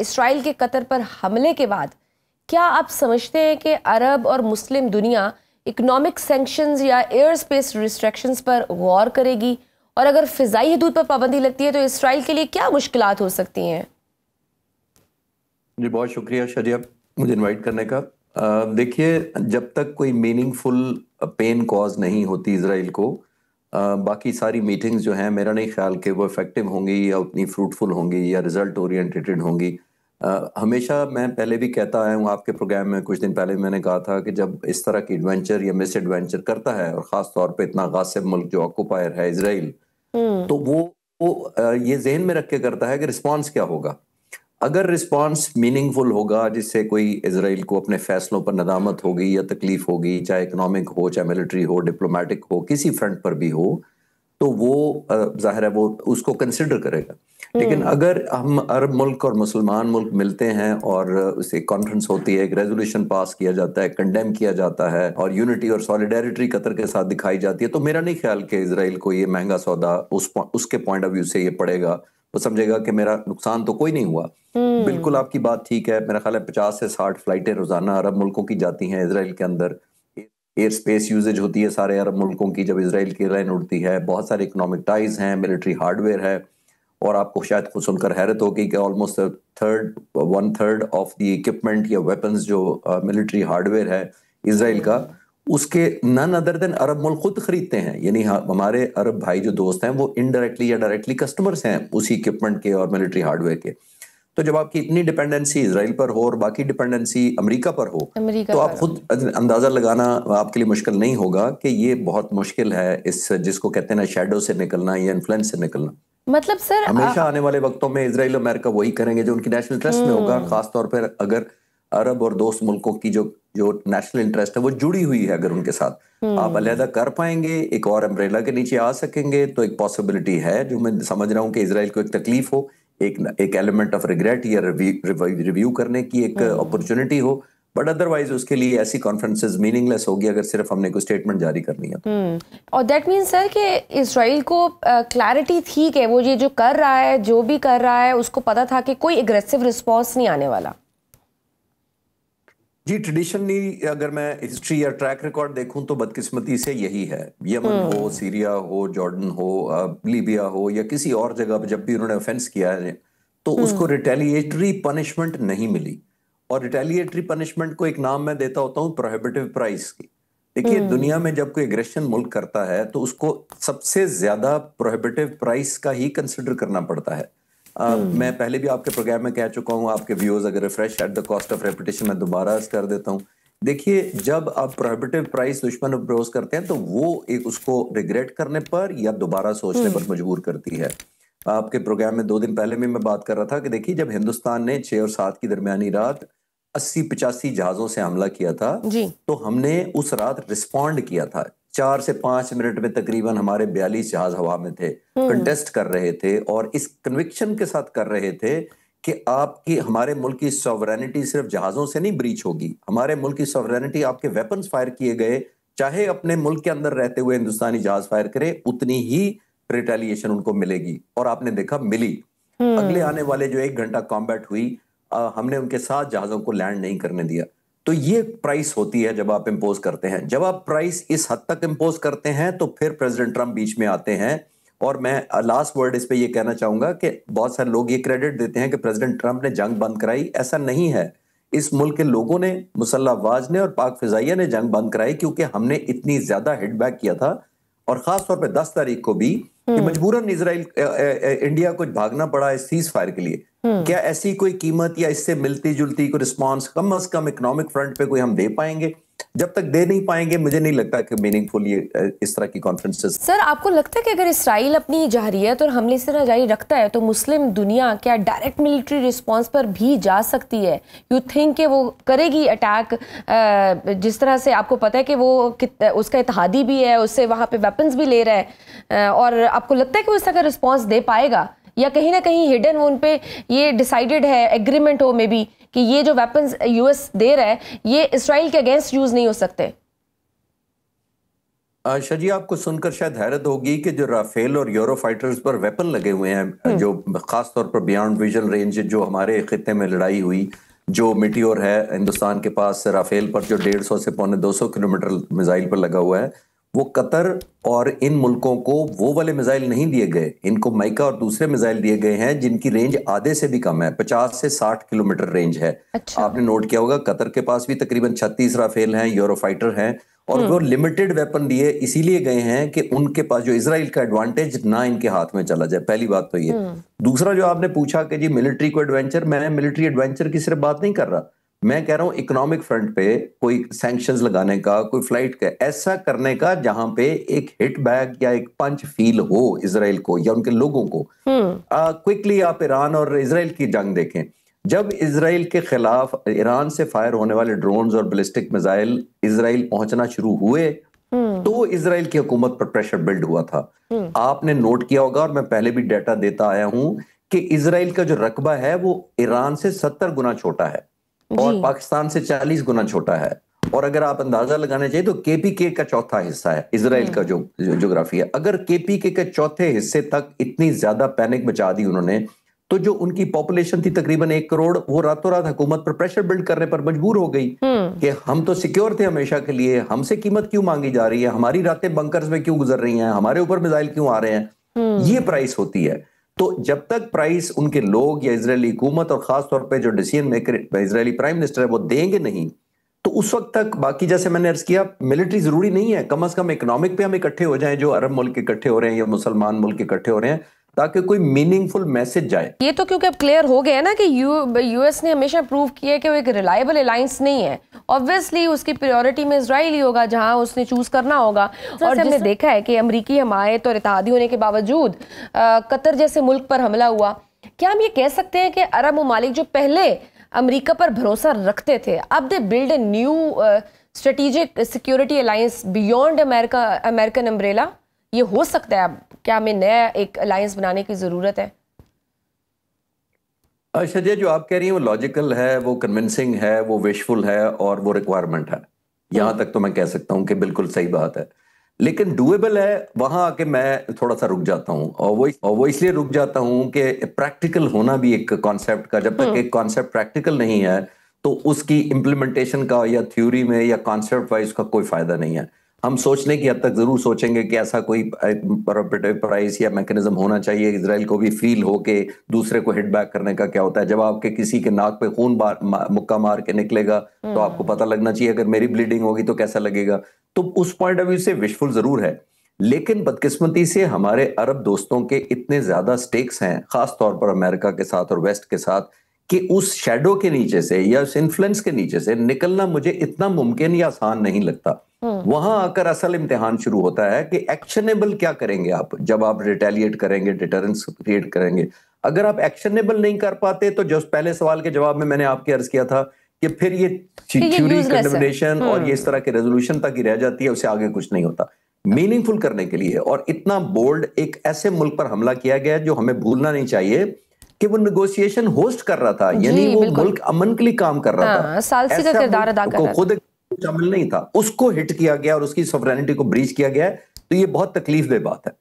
Israel के Qatar पर हमले के बाद क्या आप समझते हैं कि अरब और मुस्लिम दुनिया इकोनॉमिक सैंक्शंस या एयर स्पेस रिस्ट्रिक्शंस पर गौर करेगी? और अगर फिजाई हदूद पर पाबंदी लगती है तो इसराइल के लिए क्या मुश्किलात हो सकती हैं? जी बहुत शुक्रिया शजिया मुझे इनवाइट करने का। देखिए, जब तक कोई मीनिंगफुल पेन कॉज नहीं होती इसराइल को, बाकी सारी मीटिंग्स जो हैं मेरा नहीं ख्याल कि वो इफेक्टिव होंगी या उतनी फ्रूटफुल होंगी या रिजल्ट ओरिएंटेड होंगी। हमेशा मैं पहले भी कहता आया हूँ, आपके प्रोग्राम में कुछ दिन पहले मैंने कहा था कि जब इस तरह की एडवेंचर या मिस एडवेंचर करता है, और ख़ास तौर पे इतना गासिब मुल्क जो ऑक्यूपायर है इसराइल, तो ये जहन में रख के करता है कि रिस्पॉन्स क्या होगा। अगर रिस्पॉन्स मीनिंगफुल होगा, जिससे कोई इसराइल को अपने फैसलों पर नदामत होगी या तकलीफ होगी, चाहे इकोनॉमिक हो, चाहे मिलिट्री हो, डिप्लोमेटिक हो, किसी फ्रंट पर भी हो, तो वो जाहिर है वो उसको कंसिडर करेगा। लेकिन अगर हम अरब मुल्क और मुसलमान मुल्क मिलते हैं और उसे कॉन्फ्रेंस होती है, एक रेजोल्यूशन पास किया जाता है, कंडेम किया जाता है और यूनिटी और सॉलिडेरिटी कतर के साथ दिखाई जाती है, तो मेरा नहीं ख्याल कि इसराइल को ये महंगा सौदा उसके पॉइंट ऑफ व्यू से ये पड़ेगा। वो समझेगा कि मेरा नुकसान तो कोई नहीं हुआ। बिल्कुल आपकी बात ठीक है। मेरा ख्याल है 50 से 60 फ्लाइटें रोजाना अरब मुल्कों की जाती हैं इसराइल के अंदर। एयर स्पेस यूजेज होती है सारे अरब मुल्कों की जब इसराइल की एयरलाइन उड़ती है। बहुत सारे इकोनॉमिक टाइज हैं, मिलिट्री हार्डवेयर है, और आपको शायद खुद सुनकर हैरत होगी कि almost one third of the equipment या वेपन्स जो मिलिट्री हार्डवेयर है इसराइल का, उसके नन अदर देन अरब मुल्क खुद खरीदते हैं। यानी हमारे अरब भाई जो दोस्त हैं वो इनडायरेक्टली या डायरेक्टली कस्टमर्स हैं उसी इक्विपमेंट के और मिलिट्री हार्डवेयर के। तो जब आपकी इतनी डिपेंडेंसी इसराइल पर हो और बाकी डिपेंडेंसी अमेरिका पर हो, तो आप खुद अंदाजा लगाना आपके लिए मुश्किल नहीं होगा कि ये बहुत मुश्किल है इस जिसको कहते हैं ना शैडो से निकलना या इन्फ्लुएंस से निकलना। मतलब सर हमेशा आने वाले वक्तों में इसराइल और अमेरिका वही करेंगे जो उनकी नेशनल इंटरेस्ट में होगा। खासतौर पर अगर अरब और दोस्त मुल्कों की जो नेशनल इंटरेस्ट है वो जुड़ी हुई है, अगर उनके साथ आप अलहदा कर पाएंगे, एक और अम्ब्रेला के नीचे आ सकेंगे, तो एक पॉसिबिलिटी है जो मैं समझ रहा हूँ कि इसराइल को एक तकलीफ हो, एक एलिमेंट ऑफ रिग्रेट या रिव्यू करने की एक अपॉर्चुनिटी हो। बट अदरवाइज उसके लिए ऐसी कॉन्फ्रेंसेस मीनिंगलेस होगी अगर सिर्फ हमने कोई स्टेटमेंट जारी करनी है। और दैट मीन्स सर कि इसराइल को क्लैरिटी थी कि वो ये जो कर रहा है, जो भी कर रहा है, उसको पता था कि कोई एग्रेसिव रिस्पॉन्स नहीं आने वाला। जी ट्रेडिशनली अगर मैं हिस्ट्री या ट्रैक रिकॉर्ड देखूं तो बदकिस्मती से यही है। यमन हो, सीरिया हो, जॉर्डन हो, लीबिया हो या किसी और जगह पर जब भी उन्होंने ऑफेंस किया है तो उसको रिटेलिएटरी पनिशमेंट नहीं मिली। और रिटेलिएटरी पनिशमेंट को एक नाम मैं देता होता हूँ प्रोहिबिटिव प्राइस की। देखिए, दुनिया में जब कोई एग्रेशन मुल्क करता है तो उसको सबसे ज्यादा प्रोहिबिटिव प्राइस का ही कंसिडर करना पड़ता है। मैं पहले भी आपके प्रोग्राम में कह चुका हूँ, आपके व्यूअर्स अगर refresh at the cost of repetition मैं दोबारा कर देता हूँ। देखिए, जब आप प्रोहिबिटिव प्राइस दुश्मन अप्रोच करते हैं तो वो एक उसको रिग्रेट करने पर या दोबारा सोचने पर मजबूर करती है। आपके प्रोग्राम में 2 दिन पहले भी मैं बात कर रहा था कि देखिए, जब हिंदुस्तान ने 6 और 7 की दरमियानी रात 80-85 जहाजों से हमला किया था तो हमने उस रात रिस्पॉन्ड किया था। 4 से 5 मिनट में तकरीबन हमारे 42 जहाज हवा में थे, कंटेस्ट कर रहे थे और इस कन्विक्शन के साथ कर रहे थे कि आपकी हमारे मुल्क की सॉवरेनिटी सिर्फ जहाजों से नहीं ब्रीच होगी, हमारे मुल्क की सॉवरेनिटी आपके वेपन्स फायर किए गए, चाहे अपने मुल्क के अंदर रहते हुए हिंदुस्तानी जहाज फायर करे, उतनी ही रिटेलिएशन उनको मिलेगी। और आपने देखा मिली। अगले आने वाले जो 1 घंटा कॉम्बैट हुई, हमने उनके साथ जहाजों को लैंड नहीं करने दिया। तो ये प्राइस होती है जब आप इंपोज करते हैं। जब आप प्राइस इस हद तक इंपोज करते हैं तो फिर प्रेसिडेंट ट्रंप बीच में आते हैं। और मैं लास्ट वर्ड इस पे ये कहना चाहूंगा कि बहुत सारे लोग ये क्रेडिट देते हैं कि प्रेसिडेंट ट्रंप ने जंग बंद कराई। ऐसा नहीं है। इस मुल्क के लोगों ने, मुसल्लह अफवाज ने और पाक फिजाइया ने जंग बंद कराई क्योंकि हमने इतनी ज्यादा हिट बैक किया था। और खास तौर पर 10 तारीख को भी कि मजबूरन इसराइल इंडिया को भागना पड़ा इस सीज फायर के लिए। क्या ऐसी कोई कीमत या इससे मिलती जुलती कोई रिस्पांस कम अज कम इकोनॉमिक फ्रंट पे कोई हम दे पाएंगे? जब तक दे नहीं पाएंगे मुझे नहीं लगता कि मीनिंगफुल ये इस तरह की कॉन्फ्रेंसेस। सर, आपको लगता है कि अगर इसराइल अपनी जहरियत और हमले इस तरह जारी रखता है तो मुस्लिम दुनिया क्या डायरेक्ट मिलिट्री रिस्पांस पर भी जा सकती है? यू थिंक कि वो करेगी अटैक? जिस तरह से आपको पता है कि वो उसका इत्तेहादी भी है, उससे वहाँ पे वेपन्स भी ले रहा है, और आपको लगता है कि वो इस तरह का रिस्पॉन्स दे पाएगा या कहीं ना कहीं हिडन वो उन पे ये डिसाइडेड है, एग्रीमेंट हो मे बी कि ये जो वेपन्स यूएस दे रहा है ये इसराइल के अगेंस्ट यूज नहीं हो सकते? आशा जी, आपको सुनकर शायद हैरत होगी कि जो राफेल और यूरो फाइटर्स पर वेपन लगे हुए हैं, जो खास तौर पर बियॉन्ड विजन रेंज, जो हमारे खित्ते में लड़ाई हुई, जो मिटियोर है हिंदुस्तान के पास राफेल पर, जो 150 से पौने 200 किलोमीटर मिसाइल पर लगा हुआ है, वो कतर और इन मुल्कों को वो वाले मिसाइल नहीं दिए गए। इनको माइका और दूसरे मिसाइल दिए गए हैं जिनकी रेंज आधे से भी कम है, 50 से 60 किलोमीटर रेंज है। अच्छा। आपने नोट किया होगा कतर के पास भी तकरीबन 36 राफेल हैं, यूरो फाइटर हैं, और वो लिमिटेड वेपन दिए इसीलिए गए हैं कि उनके पास जो इजराइल का एडवांटेज ना इनके हाथ में चला जाए। पहली बात तो ये। दूसरा, जो आपने पूछा कि जी मिलिट्री को एडवेंचर, मैं मिलिट्री एडवेंचर की सिर्फ बात नहीं कर रहा, मैं कह रहा हूं इकोनॉमिक फ्रंट पे कोई सैंक्शंस लगाने का, कोई फ्लाइट का ऐसा करने का जहां पे एक हिट बैग या एक पंच फील हो इजराइल को या उनके लोगों को। क्विकली आप ईरान और इजराइल की जंग देखें, जब इजराइल के खिलाफ ईरान से फायर होने वाले ड्रोन्स और बैलिस्टिक मिसाइल इजराइल पहुंचना शुरू हुए, तो इजराइल की हुकूमत पर प्रेशर बिल्ड हुआ था। आपने नोट किया होगा, और मैं पहले भी डेटा देता आया हूं, कि इजराइल का जो रकबा है वो ईरान से 70 गुना छोटा है और पाकिस्तान से 40 गुना छोटा है। और अगर आप अंदाजा लगाने चाहिए तो केपीके का चौथा हिस्सा है इजराइल का जो ज्योग्राफी है। अगर केपीके के चौथे हिस्से तक इतनी ज्यादा पैनिक मचा दी उन्होंने, तो जो उनकी पॉपुलेशन थी तकरीबन 1 करोड़, वो रातों रात हुकूमत पर प्रेशर बिल्ड करने पर मजबूर हो गई कि हम तो सिक्योर थे हमेशा के लिए, हमसे कीमत क्यों मांगी जा रही है, हमारी रातें बंकर्स में क्यों गुजर रही हैं, हमारे ऊपर मिसाइल क्यों आ रहे हैं। ये प्राइस होती है। तो जब तक प्राइस उनके लोग या इजरायली हुकूमत और खास तौर पे जो decision maker Israeli prime minister है वो देंगे नहीं, तो उस वक्त तक बाकी, जैसे मैंने अर्ज किया, मिलिट्री जरूरी नहीं है, कम से कम इकोनॉमिक पे हम इकट्ठे हो जाएं, जो अरब मुल्क इकट्ठे हो रहे हैं या मुसलमान मुल्क इकट्ठे हो रहे हैं, ताकि कोई मीनिंगफुल मैसेज जाए। ये तो क्योंकि अब क्लियर हो गया है ना कि यूएस ने हमेशा प्रूव किया है कि वो एक रिलायबल अलायंस नहीं है। ऑब्वियसली उसकी प्रायोरिटी में इजराइल ही होगा, जहां उसने चूज करना होगा। और हमने देखा है कि अमरीकी हमायत और इत्तेहादी होने के बावजूद कतर जैसे मुल्क पर हमला हुआ। क्या हम ये कह सकते हैं कि अरब ममालिक जो पहले अमरीका पर भरोसा रखते थे, अब they build a new strategic security alliance beyond American umbrella? ये हो सकता है अब? क्या हमें नया एक अलायंस बनाने की जरूरत है? अच्छा जी, जो आप कह रही हैं वो लॉजिकल है, वो कन्विंसिंग है, वो विशफुल है और वो रिक्वायरमेंट है। यहां तक तो मैं कह सकता हूं कि बिल्कुल सही बात है, लेकिन डूएबल है। वहां आके मैं थोड़ा सा रुक जाता हूं, और वो इसलिए रुक जाता हूं कि प्रैक्टिकल होना भी एक कॉन्सेप्ट का, जब तक एक कॉन्सेप्ट प्रैक्टिकल नहीं है तो उसकी इम्प्लीमेंटेशन का या थ्योरी में या कॉन्सेप्ट वाइज का कोई फायदा नहीं है। हम सोचने की हद तक जरूर सोचेंगे कि ऐसा कोई प्राइस या मैकेनिज्म होना चाहिए, इजराइल को भी फील हो के दूसरे को हिट बैक करने का क्या होता है। जब आपके किसी के नाक पे खून मुक्का मार के निकलेगा तो आपको पता लगना चाहिए, अगर मेरी ब्लीडिंग होगी तो कैसा लगेगा। तो उस पॉइंट ऑफ व्यू से विशफुल जरूर है, लेकिन बदकिस्मती से हमारे अरब दोस्तों के इतने ज्यादा स्टेक्स हैं, खास तौर पर अमेरिका के साथ और वेस्ट के साथ, कि उस शैडो के नीचे से या उस इन्फ्लुएंस के नीचे से निकलना मुझे इतना मुमकिन या आसान नहीं लगता। वहां आकर असल इम्तिहान शुरू होता है कि एक्शनेबल क्या करेंगे आप, जब आप रिटेलिएट करेंगे, डिटरेंस क्रिएट करेंगे। अगर आप एक्शनेबल नहीं कर पाते, तो जो पहले सवाल के जवाब में मैंने आपके अर्ज किया था कि फिर ये थ्योरी, कंडेमनेशन और ये इस तरह के रेजोल्यूशन तक ही रह जाती है, उससे आगे कुछ नहीं होता। मीनिंगफुल करने के लिए, और इतना बोल्ड एक ऐसे मुल्क पर हमला किया गया जो हमें भूलना नहीं चाहिए कि वो नेगोशिएशन होस्ट कर रहा था, यानी वो मुल्क अमन के लिए काम कर रहा था, सालसी का किरदार अदा कर रहा था, खुद शामिल नहीं था, उसको हिट किया गया और उसकी सॉवरेनिटी को ब्रीच किया गया है। तो ये बहुत तकलीफ दे बात है।